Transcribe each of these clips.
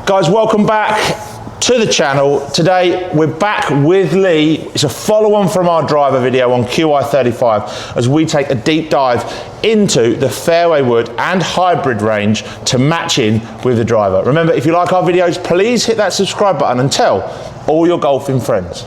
Guys, welcome back to the channel. Today we're back with Lee. It's a follow-on from our driver video on QI35 as we take a deep dive into the fairway wood and hybrid range to match in with the driver. Remember, if you like our videos, please hit that subscribe button and tell all your golfing friends.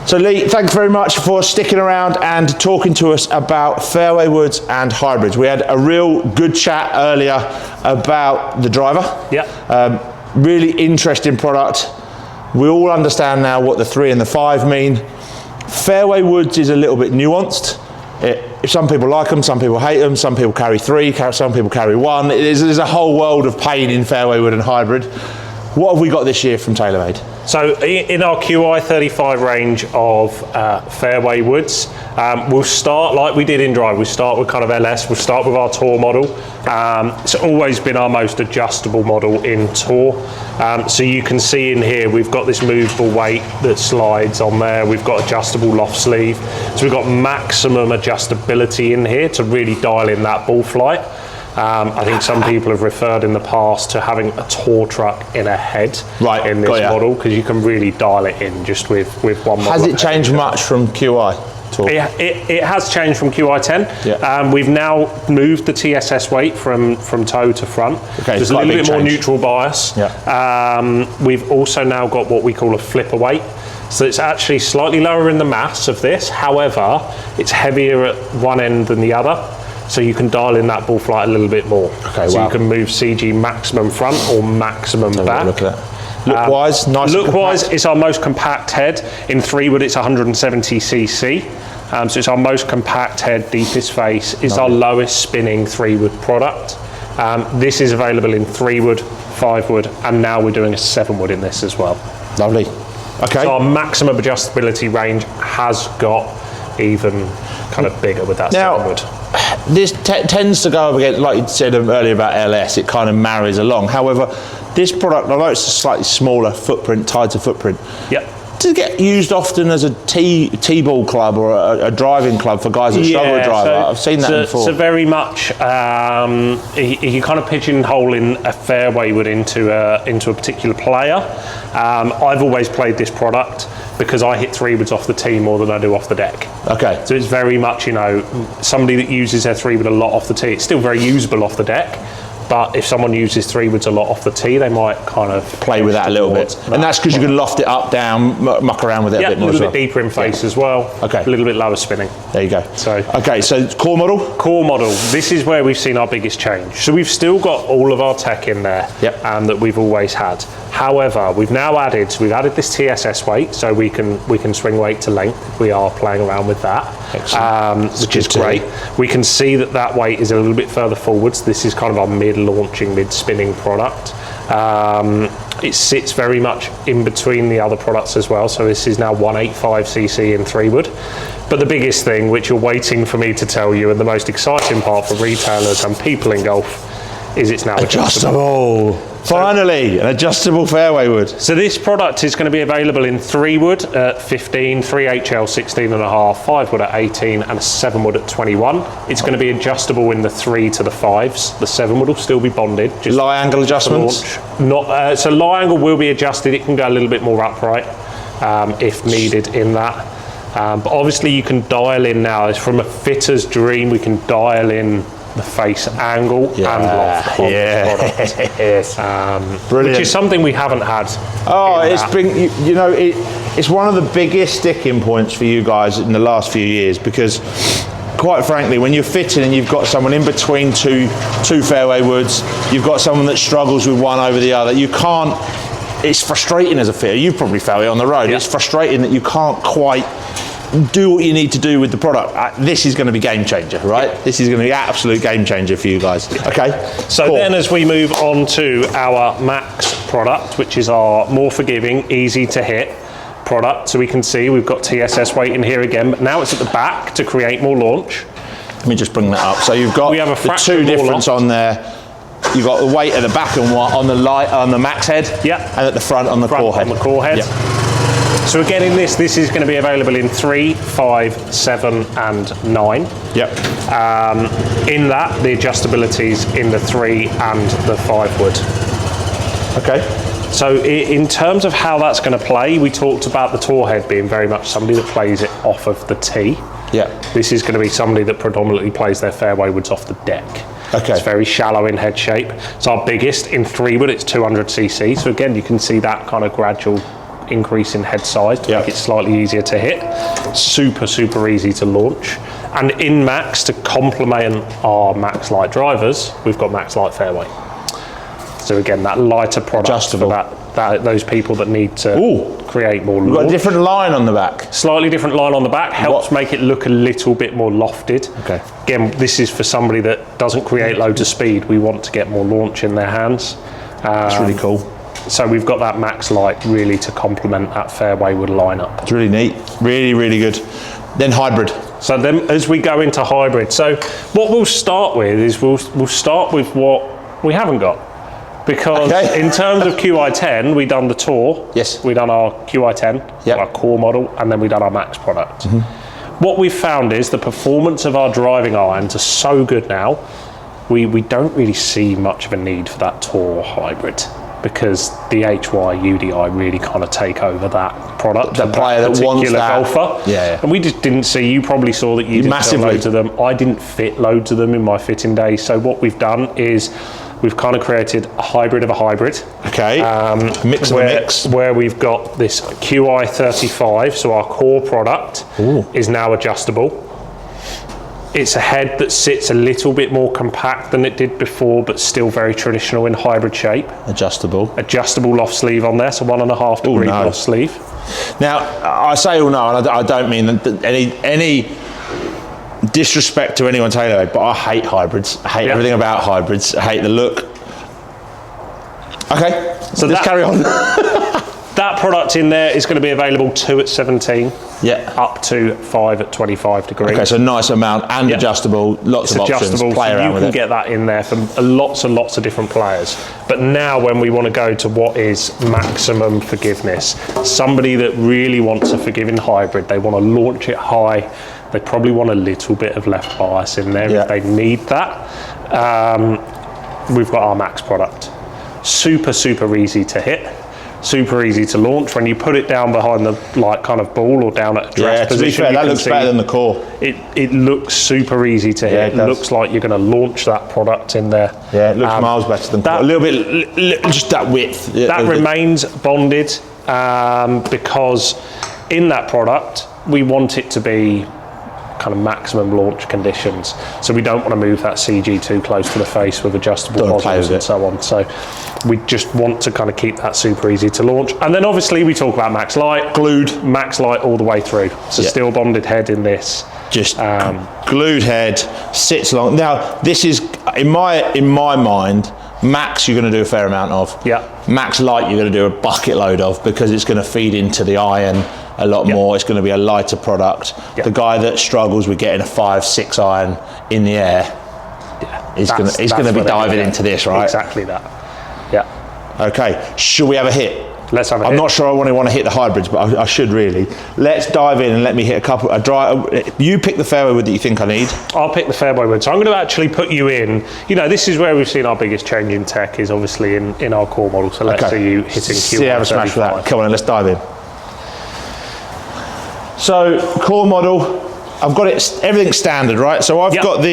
So Lee, thanks very much for sticking around and talking to us about fairway woods and hybrids. We had a real good chat earlier about the driver. Yeah. Really interesting product. We all understand now what the 3 and the 5 mean. Fairway woods is a little bit nuanced. Some people like them, some people hate them, some people carry 3, some people carry 1. There's a whole world of pain in fairway wood and hybrid. What have we got this year from Taylormade? So in our QI35 range of fairway woods, we'll start like we did in drive. We start with kind of LS, we'll start with our Tour model. It's always been our most adjustable model in Tour. So you can see in here, we've got this movable weight that slides on there. We've got adjustable loft sleeve. So we've got maximum adjustability in here to really dial in that ball flight. I think some people have referred in the past to having a Tour truck in a head in this model, because you can really dial it in just with one model. Has it changed much from QI? It has changed from QI10. Yeah. We've now moved the TSS weight from toe to front. Okay, there's a little bit more neutral bias. Yeah. We've also now got what we call a flipper weight. So it's actually slightly lower in the mass of this. However, it's heavier at one end than the other. So you can dial in that ball flight a little bit more. Okay, so you can move CG maximum front or maximum back. Look at that. Look-wise, nice. Look-wise, it's our most compact head. In 3 wood, it's 170cc. So it's our most compact head, deepest face. It's our lowest spinning 3 wood product. This is available in 3 wood, 5 wood, and now we're doing a 7 wood in this as well. Lovely. Okay. So our maximum adjustability range has got even kind of bigger with that 7 wood. This tends to go up against, like you said earlier about LS, it kind of marries along. However, this product, although it's a slightly smaller footprint, tighter footprint, does it get used often as a T-ball club or a driving club for guys that struggle with driver? I've seen that before. So very much, you kind of pigeonholing a fairway wood into a particular player. I've always played this product because I hit 3 woods off the tee more than I do off the deck. Okay. So it's very much, you know, somebody that uses their 3 wood a lot off the tee. It's still very usable off the deck, but if someone uses 3 woods a lot off the tee, they might kind of play with that a little bit. And that's because you can loft it up, down, muck around with it a bit more. A little bit deeper in face as well. Okay. A little bit lower spinning. There you go. So okay, so core model? Core model. This is where we've seen our biggest change. So we've still got all of our tech in there that we've always had. However, we've added this TSS weight, so we can swing weight to length. We are playing around with that, which is great. We can see that weight is a little bit further forwards. This is kind of our mid-launching, mid-spinning product. It sits very much in between the other products as well. So this is now 185cc in 3 wood. But the biggest thing, which you're waiting for me to tell you, and the most exciting part for retailers and people in golf, is it's now adjustable. Finally, an adjustable fairway wood. So this product is going to be available in 3 wood at 15, 3HL 16.5, 5 wood at 18, and a 7 wood at 21. It's going to be adjustable in the 3 to the 5s. The 7 wood will still be bonded. Just lie angle adjustments? So lie angle will be adjusted. It can go a little bit more upright if needed in that. But obviously you can dial in now. It's from a fitter's dream. We can dial in the face angle and loft on the product. Brilliant. Which is something we haven't had. Oh, it's been, you know, it's one of the biggest sticking points for you guys in the last few years, because quite frankly, when you're fitting and you've got someone in between two fairway woods, you've got someone that struggles with one over the other, you can't, it's frustrating as a fitter. You've probably felt it on the road. It's frustrating that you can't quite do what you need to do with the product. This is going to be game changer, right? This is going to be absolute game changer for you guys. Okay. So then as we move on to our Max product, which is our more forgiving, easy to hit product. So we can see we've got TSS weight in here again, but now it's at the back to create more launch. Let me just bring that up. So you've got the 2 difference on there. You've got the weight at the back and on the Max head, and at the front on the core head. On the core head. So again, in this is going to be available in 3, 5, 7 and 9. Yep. In that, the adjustability is in the 3 and the 5 wood. Okay. So in terms of how that's going to play, we talked about the tour head being very much somebody that plays it off of the tee. Yeah. This is going to be somebody that predominantly plays their fairway woods off the deck. Okay. It's very shallow in head shape. It's our biggest in 3 wood, it's 200cc. So again, you can see that kind of gradual increase in head size to make it slightly easier to hit. Super, super easy to launch. And in Max, to complement our Max Lite drivers, we've got Max Lite Fairway. So again, that lighter product adjustable for those people that need to create more launch. We've got a different line on the back. Slightly different line on the back, helps make it look a little bit more lofted. Okay. Again, this is for somebody that doesn't create loads of speed. We want to get more launch in their hands. That's really cool. So we've got that Max Lite really to complement that fairway wood lineup. It's really neat. Really, really good. Then hybrid. So then as we go into hybrid, so what we'll start with is we'll start with what we haven't got. Because in terms of QI10, we done the Tour. Yes. We done our QI10, our core model, and then we done our Max product. What we've found is the performance of our driving irons are so good now, we don't really see much of a need for that Tour hybrid, because the HY UDI really kind of take over that product. The player that wants that. Golfer. Yeah. And we just didn't see, you probably saw that you didn't fit loads of them. I didn't fit loads of them in my fitting days. So what we've done is we've kind of created a hybrid of a hybrid. Okay. Mix of a mix. Where we've got this QI35, so our core product is now adjustable. It's a head that sits a little bit more compact than it did before, but still very traditional in hybrid shape. Adjustable. Adjustable loft sleeve on there, so 1.5 degree loft sleeve. Now, I say all no, and I don't mean any disrespect to anyone Taylormade, but I hate hybrids. I hate everything about hybrids. I hate the look. Okay, so let's carry on. That product in there is going to be available 2 at 17, up to 5 at 25 degrees. Okay, so nice amount and adjustable, lots of options. Play around with it. You can get that in there for lots and lots of different players. But now when we want to go to what is maximum forgiveness, somebody that really wants a forgiving hybrid, they want to launch it high, they probably want a little bit of left bias in there if they need that. We've got our Max product. Super, super easy to hit. Super easy to launch. When you put it down behind the kind of ball or down at a dress position, to be fair, that looks better than the core. It looks super easy to hit. It looks like you're going to launch that product in there. Yeah, it looks miles better than core. A little bit, just that width. That remains bonded because in that product we want it to be kind of maximum launch conditions. So we don't want to move that CG too close to the face with adjustable nozzles and so on. So we just want to kind of keep that super easy to launch. And then obviously we talk about Max Lite, glued Max Lite all the way through. So still bonded head in this. Just glued head, sits long. Now this is, in my mind, Max you're going to do a fair amount of. Max Lite you're going to do a bucket load of, because it's going to feed into the iron a lot more. It's going to be a lighter product. The guy that struggles with getting a 5-6 iron in the air is going to be diving into this, right? Exactly that. Okay, should we have a hit? Let's have a hit. I'm not sure I want to hit the hybrids, but I should really. Let's dive in and let me hit a couple. You pick the fairway wood that you think I need. I'll pick the fairway wood. So I'm going to actually put you in. You know, this is where we've seen our biggest change in tech, is obviously in our core model. So let's see you hitting Q1. See how I smash that. Come on, let's dive in. So core model, I've got it, everything's standard, right? So I've got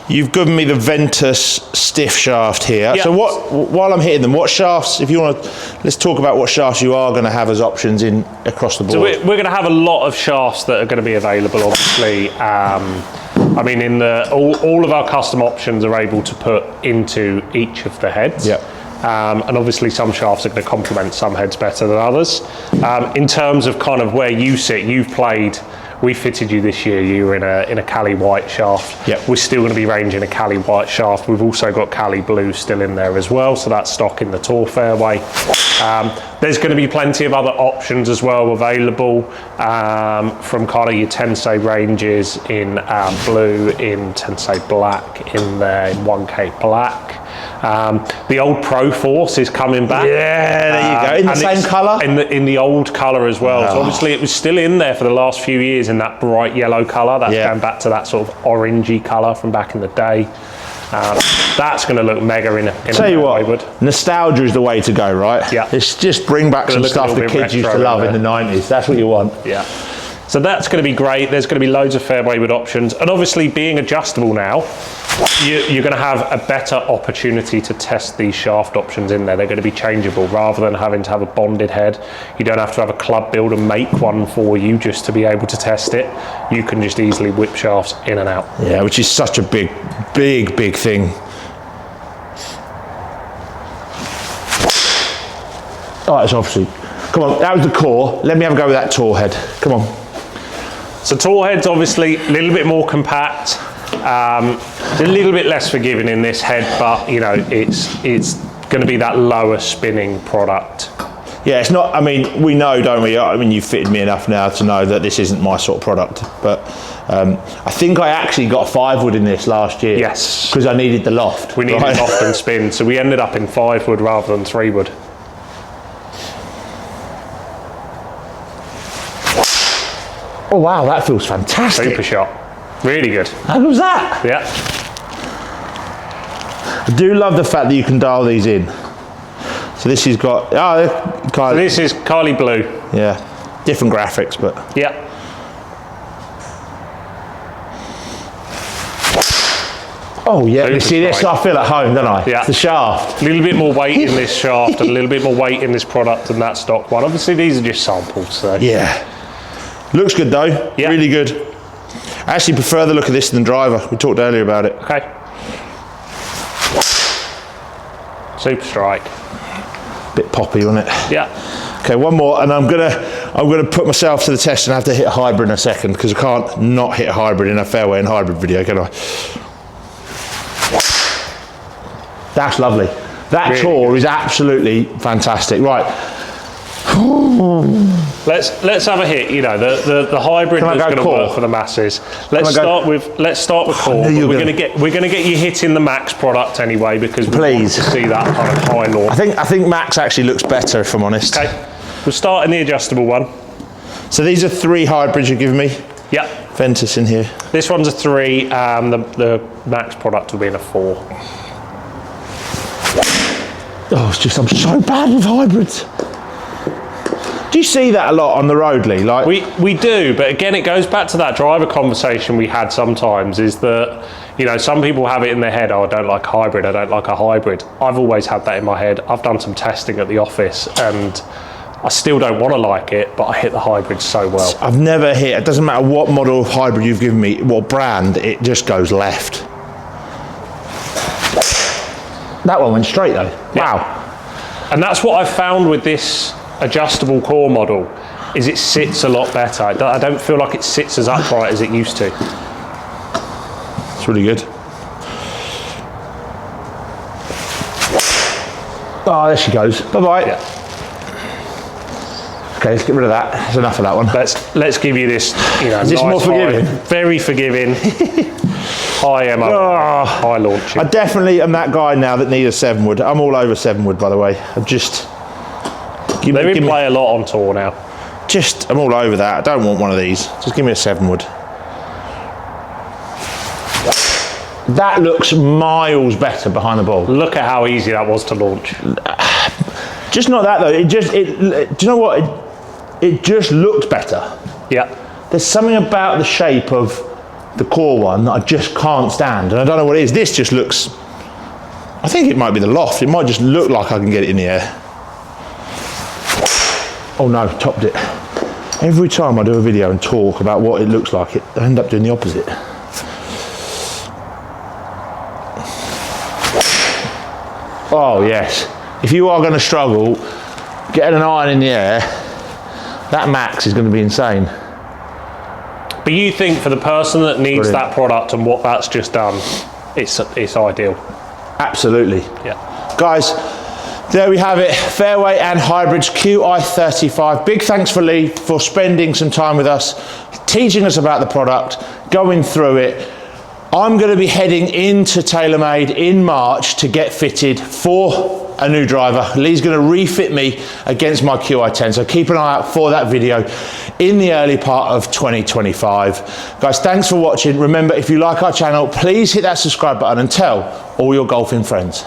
you've given me the Ventus stiff shaft here. So while I'm hitting them, what shafts, if you want to, let's talk about what shafts you are going to have as options in across the board. So we're going to have a lot of shafts that are going to be available, obviously. I mean, all of our custom options are able to put into each of the heads. And obviously some shafts are going to complement some heads better than others. In terms of kind of where you sit, you've played, we fitted you this year, you were in a Cali white shaft. We're still going to be ranging a Cali white shaft. We've also got Cali blue still in there as well, so that's stock in the Tour fairway. There's going to be plenty of other options as well available, from kind of your Tensei ranges in blue, in Tensei black, in there in 1K black. The old Pro Force is coming back. Yeah, there you go. In the same colour? In the old colour as well. So obviously it was still in there for the last few years in that bright yellow colour. That's going back to that sort of orangey colour from back in the day. That's going to look mega in a Tell you what, nostalgia is the way to go, right? Yeah. Let's just bring back some stuff the kids used to love in the 90s. That's what you want. Yeah. So that's going to be great. There's going to be loads of Fairway wood options. And obviously being adjustable now, you're going to have a better opportunity to test these shaft options in there. They're going to be changeable rather than having to have a bonded head. You don't have to have a club builder make one for you just to be able to test it. You can just easily whip shafts in and out. Yeah, which is such a big thing. Oh, it's obviously, come on, that was the core. Let me have a go with that tour head. Come on. So tour head's obviously a little bit more compact. It's a little bit less forgiving in this head, but you know, it's going to be that lower spinning product. Yeah, it's not, I mean, we know, don't we? I mean, you've fitted me enough now to know that this isn't my sort of product, but I think I actually got a 5 wood in this last year. Yes. Because I needed the loft. We needed loft and spin, so we ended up in 5 wood rather than 3 wood. Oh wow, that feels fantastic. Super shot. Really good. How good was that? Yeah. I do love the fact that you can dial these in. So this has got, So this is Kylie Blue. Yeah, different graphics, but. Yeah. Oh yeah, you see this, I feel at home, don't I? Yeah. It's the shaft. A little bit more weight in this shaft and a little bit more weight in this product than that stock one. Obviously these are just samples, so. Yeah. Looks good though, really good. I actually prefer the look of this than driver. We talked earlier about it. Okay. Super strike. Bit poppy, wasn't it? Yeah. Okay, one more, and I'm gonna put myself to the test and have to hit a hybrid in a second because I can't not hit a hybrid in a Fairway and hybrid video, can I? That's lovely. That really tour is absolutely fantastic. Right. Let's have a hit. You know, the hybrid is going to work for the masses. Let's start with core. We're going to get you hitting the Max product anyway because we want to see that kind of high launch. I think Max actually looks better if I'm honest. Okay, we'll start in the adjustable one. So these are 3 hybrids you're giving me. Yep. Ventus in here. This one's a 3. The Max product will be in a 4. Oh, it's just I'm so bad with hybrids. Do you see that a lot on the road, Lee? Like we do, but again, it goes back to that driver conversation we had sometimes, is that, you know, some people have it in their head, oh, I don't like hybrid, I don't like a hybrid. I've always had that in my head. I've done some testing at the office and I still don't want to like it, but I hit the hybrid so well. I've never hit, it doesn't matter what model of hybrid you've given me, what brand, it just goes left. That one went straight though. Yeah. Wow. And that's what I've found with this adjustable core model, is it sits a lot better. I don't feel like it sits as upright as it used to. It's really good. Oh, there she goes. Bye-bye. Yeah. Okay, let's get rid of that. That's enough of that one. Let's give you this, you know, is this nice more forgiving? Very forgiving. High MO, high launching. I definitely am that guy now that needs a 7 wood. I'm all over 7 wood, by the way. I'm just... They've been play a lot on tour now. I'm all over that. I don't want one of these. Just give me a 7 wood. That looks miles better behind the ball. Look at how easy that was to launch. Just not that though. Do you know what? It just looked better. Yeah. There's something about the shape of the core one that I just can't stand, and I don't know what it is. This just looks, I think it might be the loft. It might just look like I can get it in the air. Oh no, topped it. Every time I do a video and talk about what it looks like, I end up doing the opposite. Oh yes. If you are going to struggle getting an iron in the air, that Max is going to be insane. But you think for the person that needs that product and what that's just done, it's ideal. Absolutely. Yeah. Guys, there we have it. Fairway and Hybrids QI35. Big thanks for Lee for spending some time with us, teaching us about the product, going through it. I'm going to be heading into Taylormade in March to get fitted for a new driver. Lee's going to refit me against my QI10, so keep an eye out for that video in the early part of 2025. Guys, thanks for watching. Remember, if you like our channel, please hit that subscribe button and tell all your golfing friends.